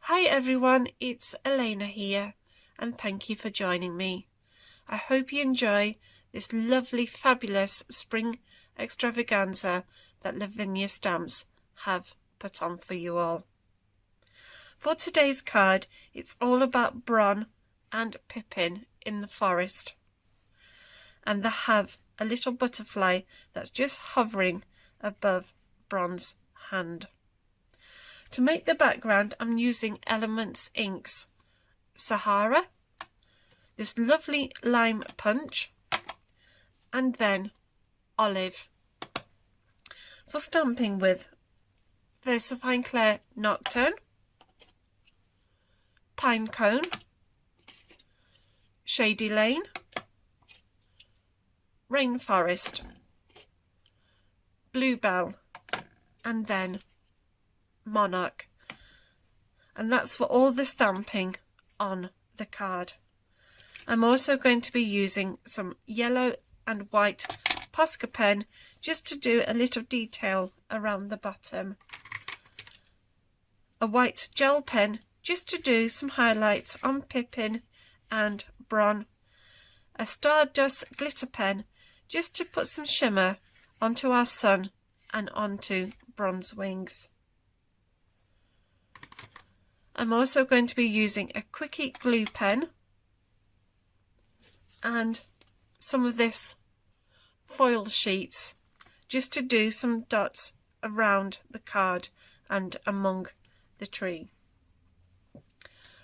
Hi everyone, it's Eleana here and thank you for joining me. I hope you enjoy this lovely, fabulous spring extravaganza that Lavinia stamps have put on for you all. For today's card, it's all about Bron and Pipin in the forest. And they have a little butterfly that's just hovering above Bron's hand. To make the background, I'm using Elements Inks Sahara, this lovely lime punch, and then olive. For stamping with Versafine Clair Nocturne, Pine Cone, Shady Lane, Rainforest, Bluebell, and then Monarch. And that's for all the stamping on the card. I'm also going to be using some yellow and white Posca pen just to do a little detail around the bottom. A white gel pen just to do some highlights on Pipin and Bron. A Stardust glitter pen just to put some shimmer onto our sun and onto Bron's wings. I'm also going to be using a quickie glue pen and some of this foil sheets just to do some dots around the card and among the tree.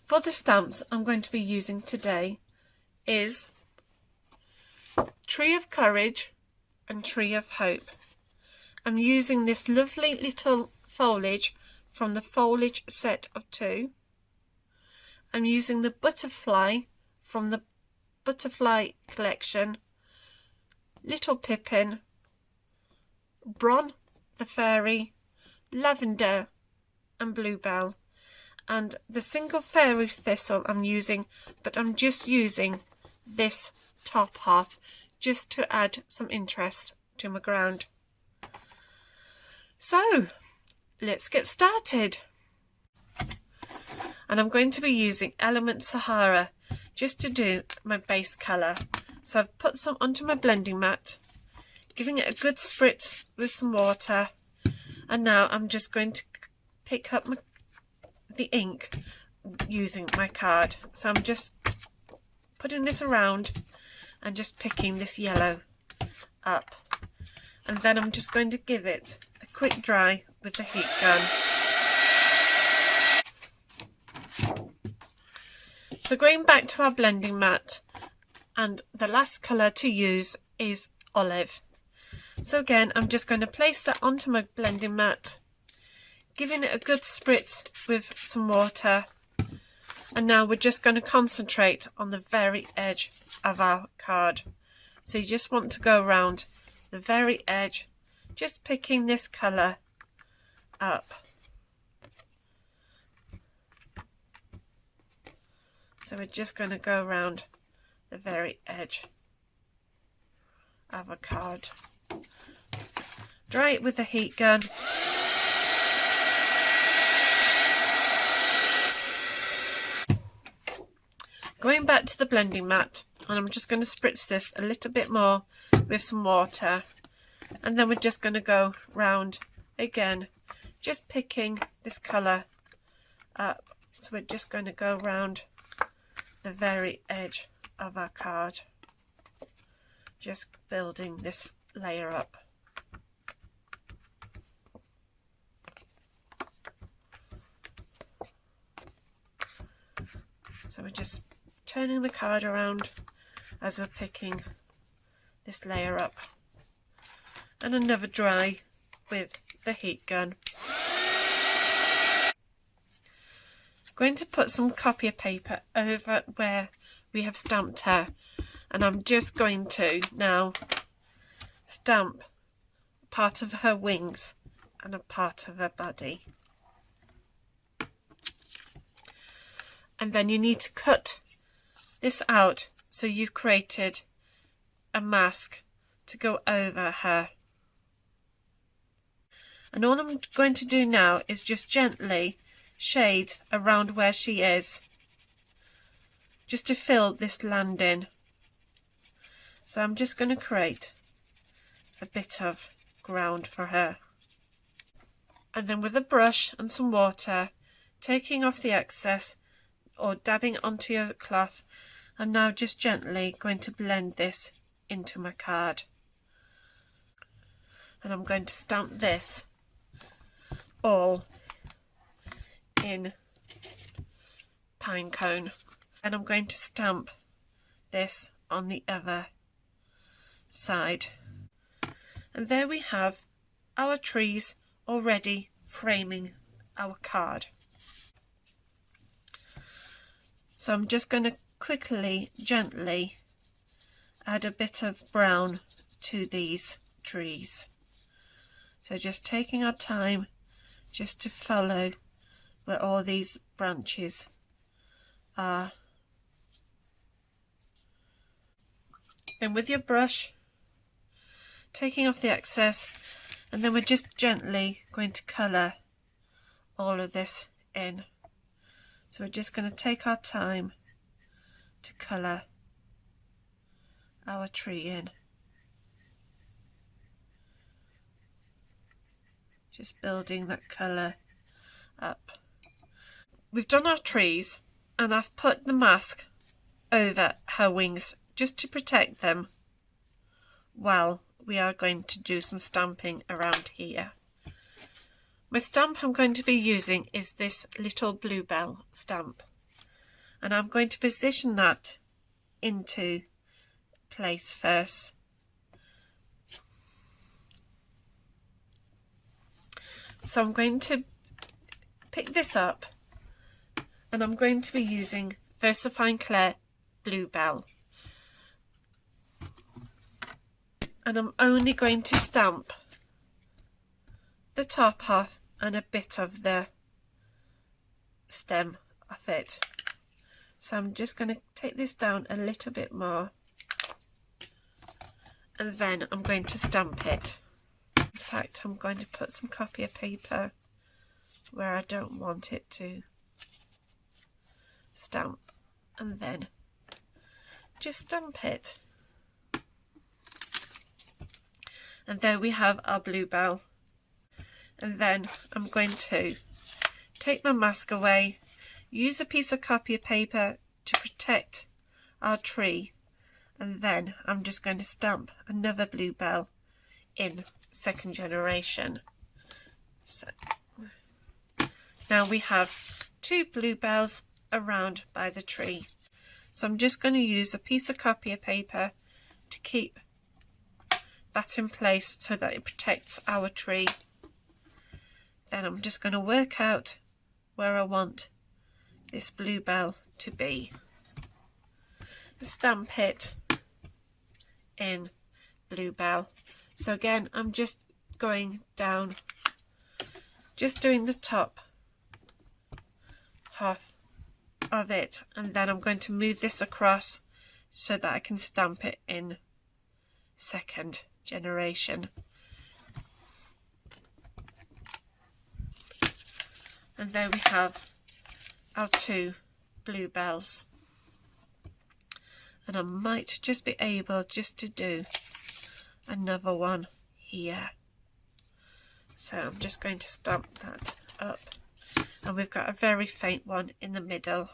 For the stamps I'm going to be using today is Tree of Courage and Tree of Hope. I'm using this lovely little foliage from the foliage set of 2. I'm using the butterfly from the butterfly collection, Little Pipin, Bron the fairy, Lavender and Bluebell, and the single fairy thistle I'm using, but I'm just using this top half just to add some interest to my ground. So let's get started. And I'm going to be using Element Sahara just to do my base colour. So I've put some onto my blending mat, giving it a good spritz with some water, and now I'm just going to pick up the ink using my card. So I'm just putting this around and just picking this yellow up, and then I'm just going to give it a quick dry with the heat gun. So going back to our blending mat, and the last colour to use is olive. So again, I'm just going to place that onto my blending mat, giving it a good spritz with some water, and now we're just going to concentrate on the very edge of our card. So you just want to go around the very edge, just picking this colour up. So we're just going to go around the very edge of a card. Dry it with a heat gun. Going back to the blending mat, and I'm just going to spritz this a little bit more with some water, and then we're just going to go round again, just picking this colour up. So we're just going to go round the very edge of our card, just building this layer up. So we're just turning the card around as we're picking this layer up, and another dry with the heat gun. Going to put some copier paper over where we have stamped her, and I'm just going to now stamp part of her wings and a part of her body. And then you need to cut this out so you've created a mask to go over her. And all I'm going to do now is just gently shade around where she is, just to fill this land in. So I'm just going to create a bit of ground for her. And then with a brush and some water, taking off the excess or dabbing onto your cloth, I'm now just gently going to blend this into my card. And I'm going to stamp this all in pine cone. And I'm going to stamp this on the other side. And there we have our trees already framing our card. So I'm just going to quickly, gently add a bit of brown to these trees. So just taking our time just to follow where all these branches are. Then with your brush, taking off the excess, and then we're just gently going to colour all of this in. So we're just going to take our time to colour our tree in. Just building that colour up. We've done our trees, and I've put the mask over her wings just to protect them while we are going to do some stamping around here. My stamp I'm going to be using is this little bluebell stamp, and I'm going to position that into place first. So I'm going to pick this up, and I'm going to be using Versafine Clair Bluebell. And I'm only going to stamp the top half and a bit of the stem of it. So I'm just going to take this down a little bit more, and then I'm going to stamp it. In fact, I'm going to put some copy paper where I don't want it to stamp, and then just stamp it. And there we have our bluebell. And then I'm going to take my mask away, use a piece of copy paper to protect our tree, and then I'm just going to stamp another bluebell in second generation. So now we have two bluebells around by the tree. So I'm just going to use a piece of copy paper to keep that in place so that it protects our tree. Then I'm just going to work out where I want this bluebell to be. Stamp it in bluebell. So again, I'm just going down, just doing the top half of it, and then I'm going to move this across so that I can stamp it in second generation. And there we have our two bluebells. And I might just be able just to do another one here. So I'm just going to stamp that up. And we've got a very faint one in the middle.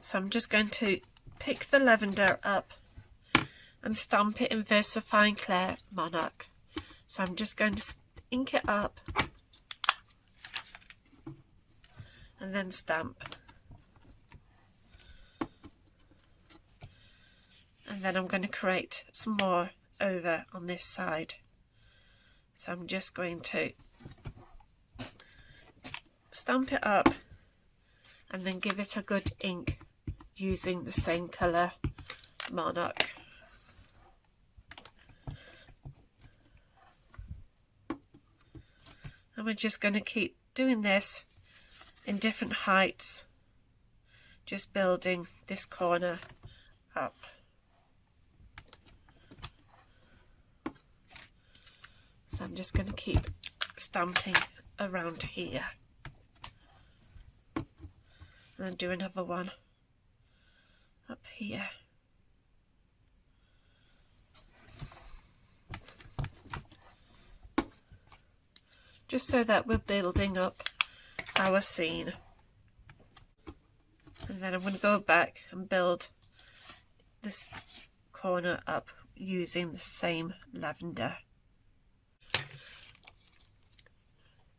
So I'm just going to pick the lavender up and stamp it in Versafine Clair Monarch. So I'm just going to ink it up and then stamp. And then I'm going to create some more over on this side. So I'm just going to stamp it up and then give it a good ink using the same colour, Monarch. And we're just going to keep doing this in different heights, just building this corner up. So I'm just going to keep stamping around here. and then do another one up here. Just so that we're building up our scene. And then I'm going to go back and build this corner up using the same lavender.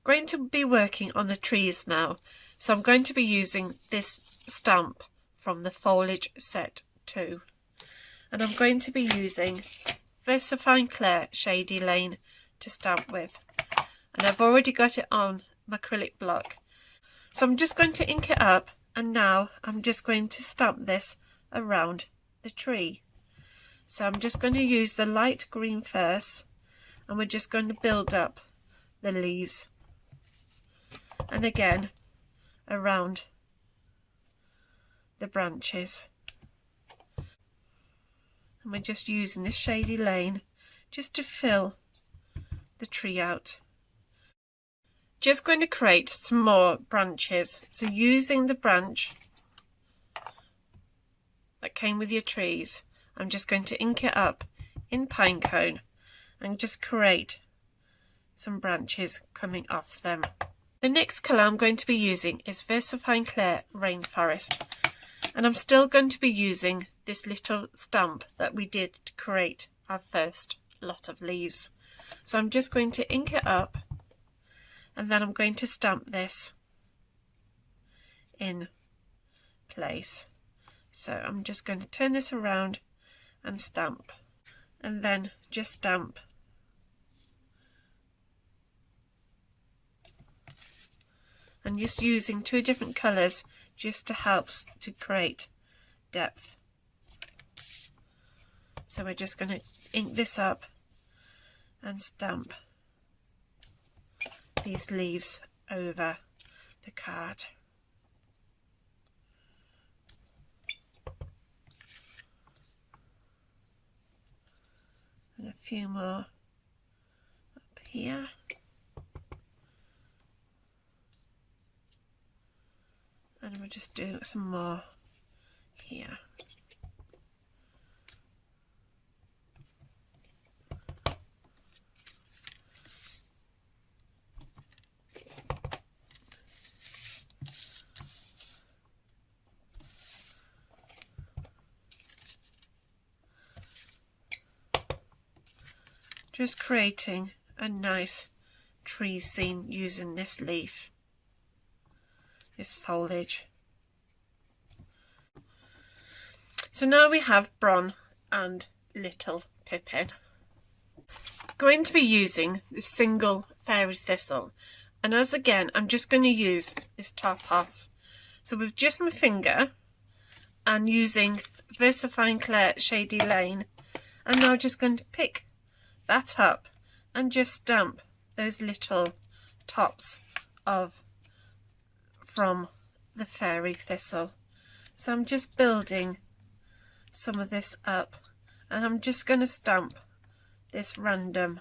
Going to be working on the trees now, so I'm going to be using this stamp from the Foliage Set 2, and I'm going to be using Versafine Clair Shady Lane to stamp with, and I've already got it on my acrylic block, so I'm just going to ink it up, and now I'm just going to stamp this around the tree. So I'm just going to use the light green first, and we're just going to build up the leaves, and again around the branches, and we're just using this Shady Lane just to fill the tree out. Just going to create some more branches, so using the branch that came with your trees, I'm just going to ink it up in pinecone and just create some branches coming off them. The next colour I'm going to be using is Versafine Clair Rainforest, and I'm still going to be using this little stamp that we did to create our first lot of leaves. So I'm just going to ink it up, and then I'm going to stamp this in place. So I'm just going to turn this around and stamp, and then just stamp and just using two different colours just to help to create depth. So we're just going to ink this up and stamp these leaves over the card. And a few more up here. And we'll just do some more here. Just creating a nice tree scene using this leaf, this foliage. So now we have Bron and little Pipin. Going to be using this single fairy thistle, and as again I'm just going to use this top half. So with just my finger and using Versafine Clair Shady Lane, I'm now just going to pick that up and just stamp those little tops from the fairy thistle. So I'm just building some of this up, and I'm just going to stamp this random.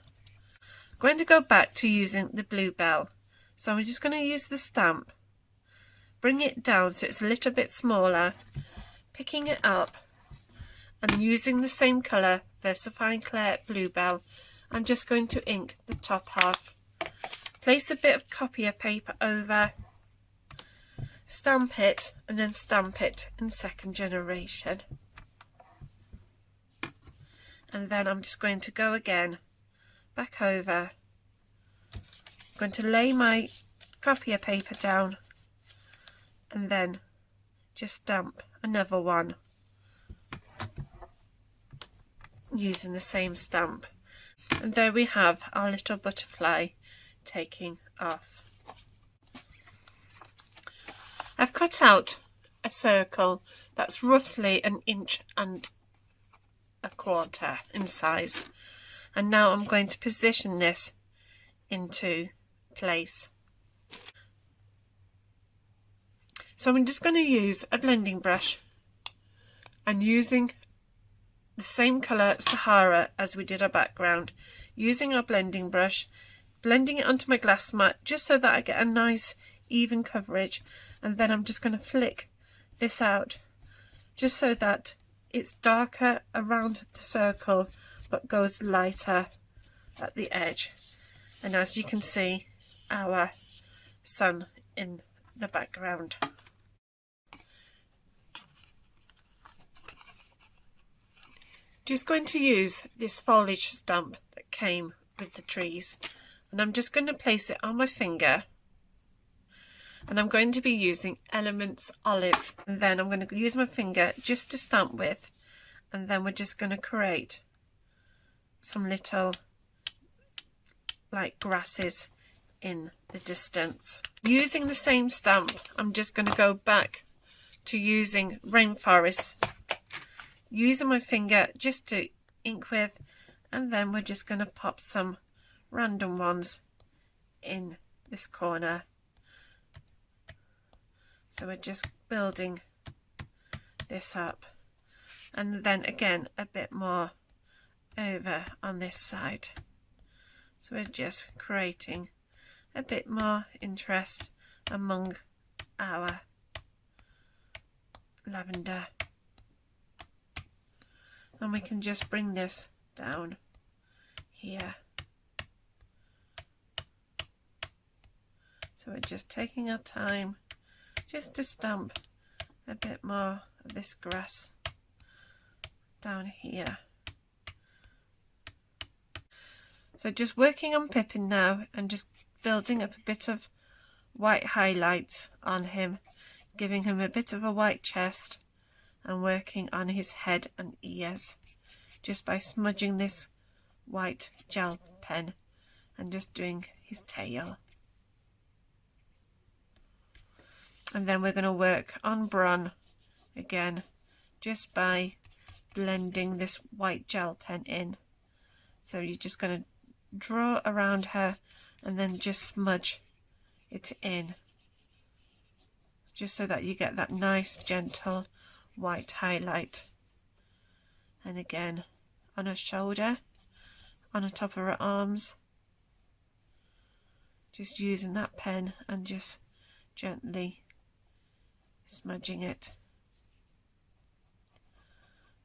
I'm going to go back to using the bluebell, so I'm just going to use the stamp, bring it down so it's a little bit smaller, picking it up and using the same colour, Versafine Clair Bluebell. I'm just going to ink the top half, place a bit of copier paper over, stamp it, and then stamp it in second generation. And then I'm just going to go again back over. I'm going to lay my copier paper down and then just stamp another one using the same stamp. And there we have our little butterfly taking off. I've cut out a circle that's roughly 1.25 inches in size, and now I'm going to position this into place. So I'm just going to use a blending brush and using the same colour Sahara as we did our background, using our blending brush, blending it onto my glass mat just so that I get a nice even coverage, and then I'm just going to flick this out just so that it's darker around the circle but goes lighter at the edge. And as you can see, our sun in the background. Just going to use this foliage stamp that came with the trees, and I'm just going to place it on my finger, and I'm going to be using Elements Olive, and then I'm going to use my finger just to stamp with, and then we're just going to create some little like grasses in the distance. Using the same stamp, I'm just going to go back to using Rainforest, using my finger just to ink with, and then we're just going to pop some random ones in this corner. So we're just building this up, and then again a bit more over on this side. So we're just creating a bit more interest among our lavender, and we can just bring this down here. So we're just taking our time just to stamp a bit more of this grass down here. So just working on Pipin now and just building up a bit of white highlights on him, giving him a bit of a white chest, and working on his head and ears just by smudging this white gel pen and just doing his tail. And then we're going to work on Bron again just by blending this white gel pen in. So you're just going to draw around her and then just smudge it in, just so that you get that nice gentle white highlight. And again on her shoulder, on the top of her arms, just using that pen and just gently smudging it.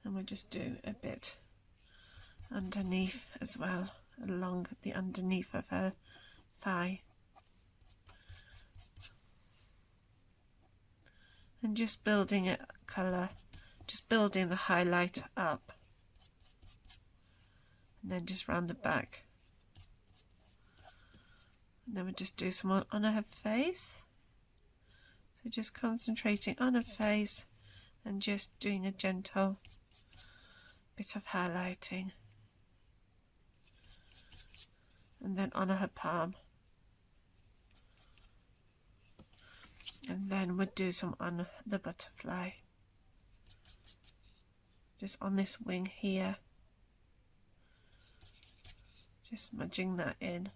And we'll just do a bit underneath as well, along the underneath of her thigh, and just building it colour, just building the highlight up, and then just round the back, and then we'll just do some on her face. So just concentrating on her face and just doing a gentle bit of highlighting, and then on her palm, and then we'll do some on the butterfly, just on this wing here, just smudging that in,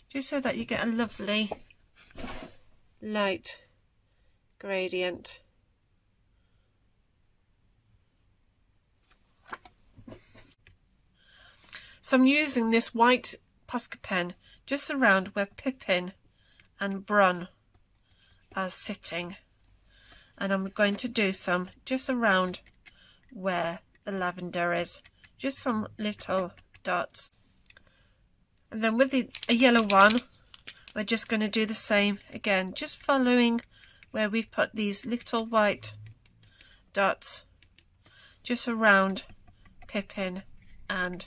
just so that you get a lovely light gradient. So I'm using this white Posca pen just around where Pipin and Bron are sitting, and I'm going to do some just around where the lavender is, just some little dots. And then with a yellow one, we're just going to do the same again, just following where we've put these little white dots just around Pipin and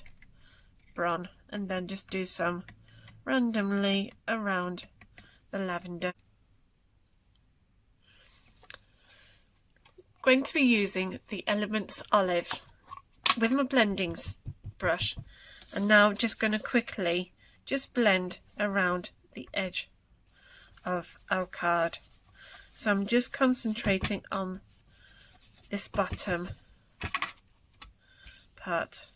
Bron, and then just do some randomly around the lavender. Going to be using the Elements Olive with my blending brush, and now just going to quickly just blend around the edge of our card. So I'm just concentrating on this bottom part,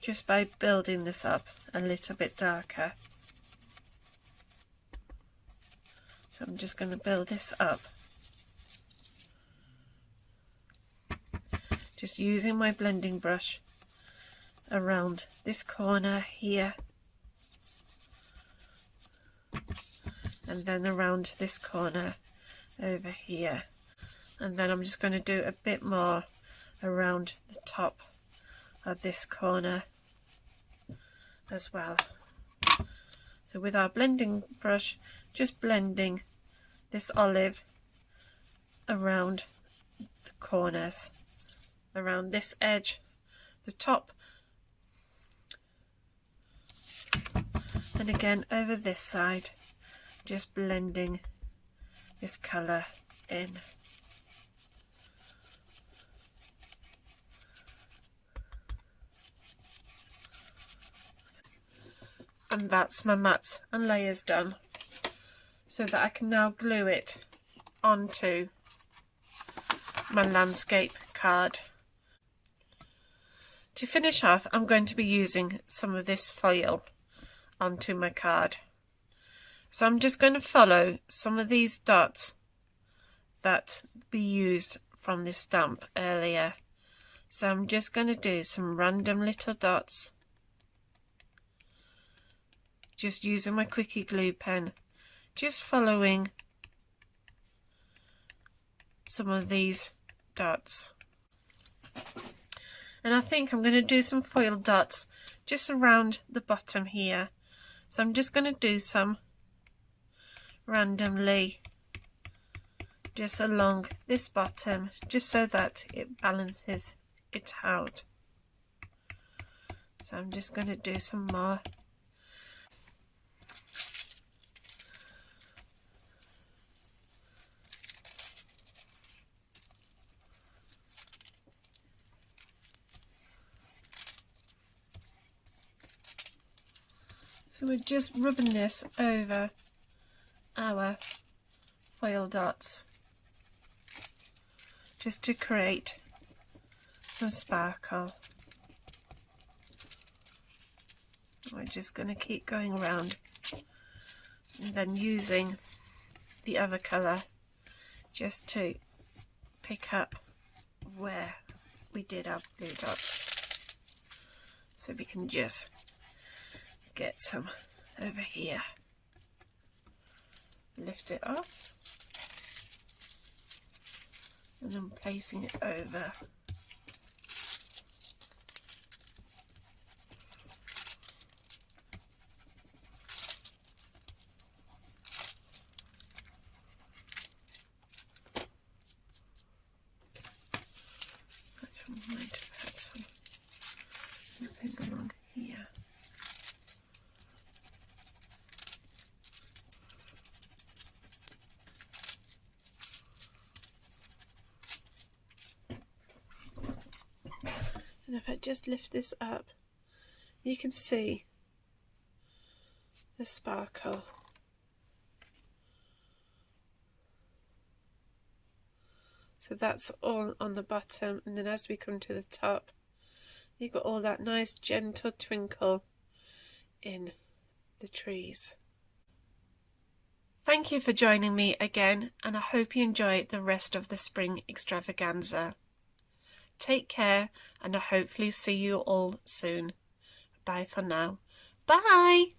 just by building this up a little bit darker. So I'm just going to build this up, just using my blending brush around this corner here, and then around this corner over here, and then I'm just going to do a bit more around the top of this corner as well. So with our blending brush, just blending this olive around the corners, around this edge, the top, and again over this side, just blending this colour in. And that's my mats and layers done, so that I can now glue it onto my landscape card. To finish off, I'm going to be using some of this foil onto my card. So I'm just going to follow some of these dots that we used from this stamp earlier. So I'm just going to do some random little dots, just using my quickie glue pen, just following some of these dots. And I think I'm going to do some foil dots just around the bottom here. So I'm just going to do some randomly just along this bottom, just so that it balances it out. So I'm just going to do some more. So we're just rubbing this over our foil dots just to create some sparkle. We're just going to keep going around and then using the other colour just to pick up where we did our blue dots, so we can just get some over here, lift it off, and then placing it over. I might have had something along here. And if I just lift this up, you can see the sparkle. So that's all on the bottom, and then as we come to the top, you've got all that nice gentle twinkle in the trees. Thank you for joining me again, and I hope you enjoy the rest of the spring extravaganza. Take care, and I hopefully see you all soon. Bye for now. Bye!